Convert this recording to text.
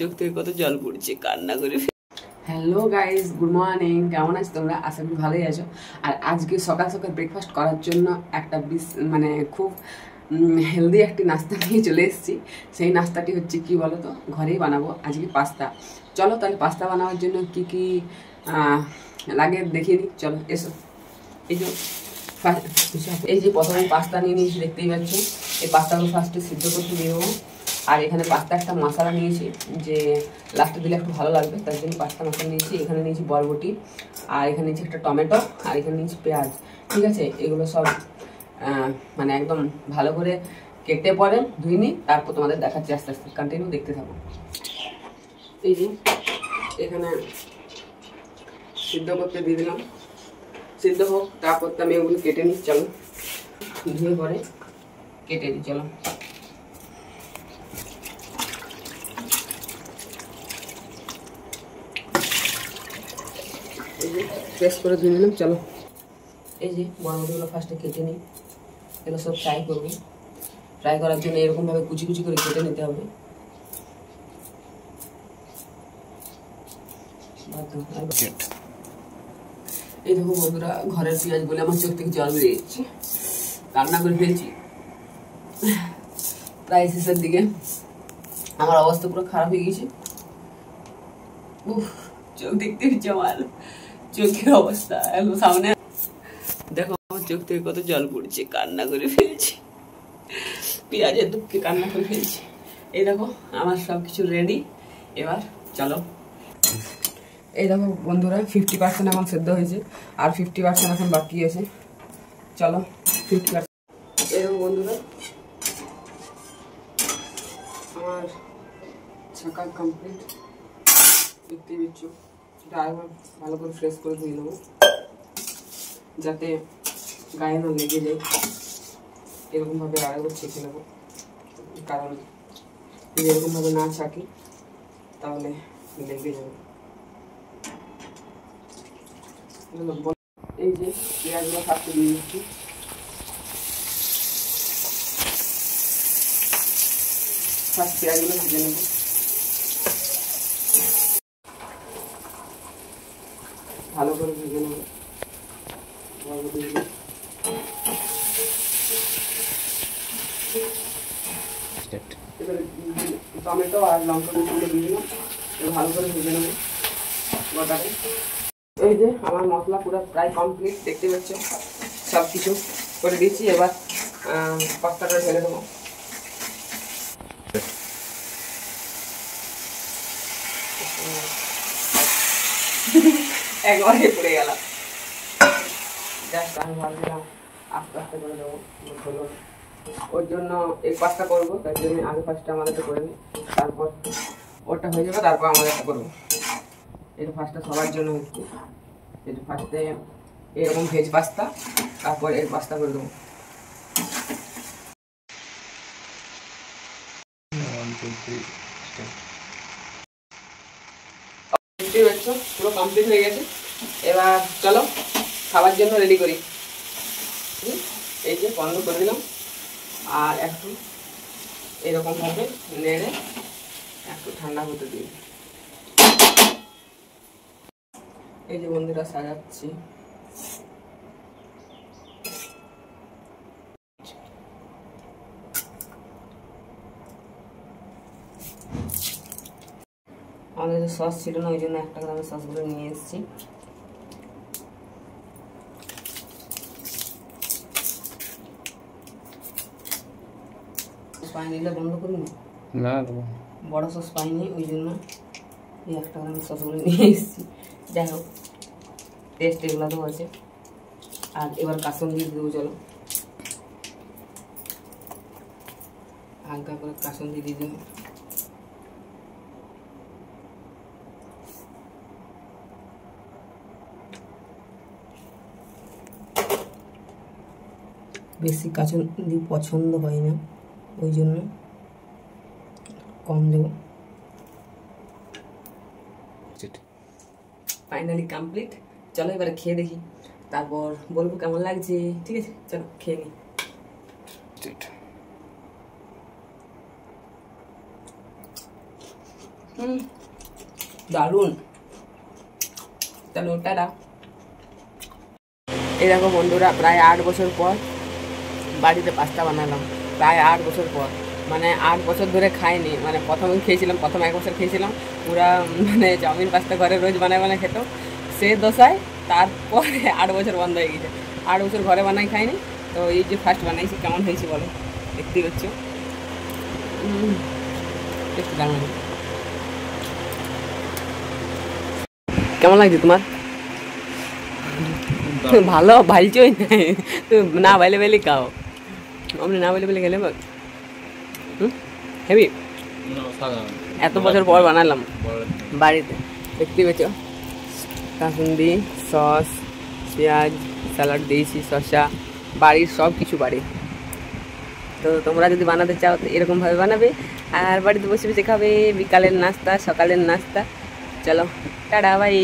চোখ থেকে কত জল পড়ছে, কান্না করে। Hello guys, good morning. কেমন আছো তোমরা? আশা করি ভালোই আছো। আর আজকে সকাল সকাল ব্রেকফাস্ট করার জন্য একটা মানে খুব হেলদি একটি নাস্তা নিয়ে চলে এসেছি। সেই নাস্তাটি হচ্ছে কি বলো তো, ঘরেই বানাবো আজকে পাস্তা। চলো তাহলে পাস্তা বানানোর জন্য কি কি লাগে দেখিয়ে দিই, চলো এসো। এই যে প্রথমে পাস্তা নিয়ে নিয়েছি, দেখতেই পাচ্ছ। এই পাস্তাগুলো ফার্স্টে সিদ্ধ করতে দিয়ে দেবো। আর এখানে পাস্তা একটা মশলা নিয়েছি, যে লাস্টে দিলে একটু ভালো লাগবে, তার জন্য পাস্তা মশলা নিয়েছি। এখানে নিয়েছি বরবটি, আর এখানে নিয়েছি একটা টমেটো, আর এখানে নিয়েছি পেঁয়াজ। ঠিক আছে, এগুলো সব মানে একদম ভালো করে কেটে পরে ধুয়ে নিই, তারপর তোমাদের দেখাচ্ছি। আস্তে আস্তে কন্টিনিউ দেখতে থাকো। এই যে এখানে সিদ্ধ করতে দিয়ে দিলাম, সিদ্ধ হোক, তারপর তো আমি এগুলো কেটে নিই। চলো ধুয়ে পরে কেটে নিই, চলো। এই যে প্রেস করে ধুয়ে নিলাম, চলো। এই যে বরবটিগুলো ফার্স্টে কেটে নিই, এগুলো সব ফ্রাই করবো। ফ্রাই করার জন্য এরকমভাবে কুচি কুচি করে কেটে নিতে হবে। এই দেখো বন্ধুরা, ঘরের পেঁয়াজ বলে আমার চোখ থেকে জল বেরিয়ে যাচ্ছে, কান্না করে ফেলছি। প্রায় শেষের দিকে আমার অবস্থা পুরো খারাপ হয়ে গেছে। চোখ দেখতে হচ্ছে আমার, চোখের অবস্থা এখন সামনে দেখো, আমার চোখ থেকে কত জল পড়ছে, কান্না করে ফেলছি। পেঁয়াজের দুঃখে কান্না করে ফেলছি। এই দেখো আমার সবকিছু রেডি, এবার চলো। এই দেখো বন্ধুরা, 50% এখন সেদ্ধ হয়েছে, আর 50% এখন বাকি আছে। চলো 50%। এই দেখো বন্ধুরা, আমার ছাকা কমপ্লিট, দেখতে পাচ্ছ। এটা আরেকবার ভালো করে ফ্রেশ করে ধুয়ে নেবো, যাতে গায়ে না লেগে যায়। এরকমভাবে আরেকবার ছেঁকে নেবো, কারণ যদি এরকমভাবে না ছাকি তাহলে লেগে যাবে। এই যে পেঁয়াজগুলো ফার্স্টে দিয়ে দিচ্ছি। ফার্স্ট পেঁয়াজগুলো ভেজে নেব, ভালো করে ভেজে নেব। এবারে টমেটো আর লঙ্কা কুচিগুলো দিয়ে দিলাম, ভালো করে ভেজে নেব গোটাকে। এই যে আমার মশলা পুরো প্রায় কমপ্লিট, দেখতে পাচ্ছ। সব কিছু করে দিচ্ছি, এবার পাস্তাটা ঢেলে দেবো। একবারে পড়ে গেলাম, জাস্ট আমি ভাবছিলাম আস্তে আস্তে করে দেবো। ওর জন্য এই পাস্তা করবো, তার জন্য আগে ফার্স্টে আমাদেরটা করে নিই, তারপর ওটা হয়ে যাবে, তারপর আমাদেরটা করবো। এটা ফার্স্টে সবার জন্য হচ্ছে, এটা ফার্স্টে এরকম ভেজ পাস্তা, তারপর এর পাস্তা করে দেবো। পুরো কমপ্লিট হয়ে গেছে, এবার চলো খাবার জন্য রেডি করি। এই যে বন্ধ করে দিলাম, আর একটু এরকমভাবে নেড়ে একটু ঠান্ডা হতে দিই। এই যে বন্ধুরা সাজাচ্ছি। আমাদের যে সস ছিল না, ওই জন্য একটা করে আমি সসগুলো নিয়ে এসেছি। পানি নিলে বন্ধ করুন না, বড় সস পাইনি, ওই জন্য এই একটা করে আমি সসগুলো নিয়ে এসেছি। যাই হোক, টেস্ট এগুলো তো আছে। আর এবার কাসুন্দি দিয়ে দেবো, চলো। হালকা করে কাসুন্দি দিয়ে দেবো। বেশি কাসুন্দি পছন্দ হয় না, ওই জন্য কম দেবো। ফাইনালি কমপ্লিট, চলো এবারে খেয়ে দেখি, তারপর বলবো কেমন লাগছে। ঠিক আছে, চলো খেয়ে নিই। দারুণ। চলো টাটা। এই দেখো বন্ধুরা, প্রায় 8 বছর পর বাড়িতে পাস্তা বানালাম। প্রায় 8 বছর পর, মানে 8 বছর ধরে খাইনি। মানে প্রথমে খেয়েছিলাম, প্রথম 1 বছর খেয়েছিলাম পুরা, মানে চাউমিন পাস্তা ঘরে রোজ বানায় বানায় খেত সে দশায়। তারপরে 8 বছর বন্ধ হয়ে গেছে। 8 বছর ঘরে বানাই খাইনি। তো এই যে ফার্স্ট বানাইছি, কেমন হয়েছে বলো, দেখতেই পাচ্ছ। একটু দারুণ। কেমন লাগছে তোমার? ভালো ভাইলছই নাই, না বাইলে বাইলে খাও, আপনি না বাইলে বাইলে খেলে হেবি। এত বছর পর বানালাম বাড়িতে, দেখতে পেয়েছ। কাসুন্দি, সস, পেঁয়াজ, স্যালাড দিয়েছি, শসা, বাড়ির সব কিছু বাড়ি। তো তোমরা যদি বানাতে চাও তো এরকমভাবে বানাবে, আর বাড়িতে বসে বসে খাবে, বিকালের নাস্তা, সকালের নাস্তা। চলো টাটা, বাই।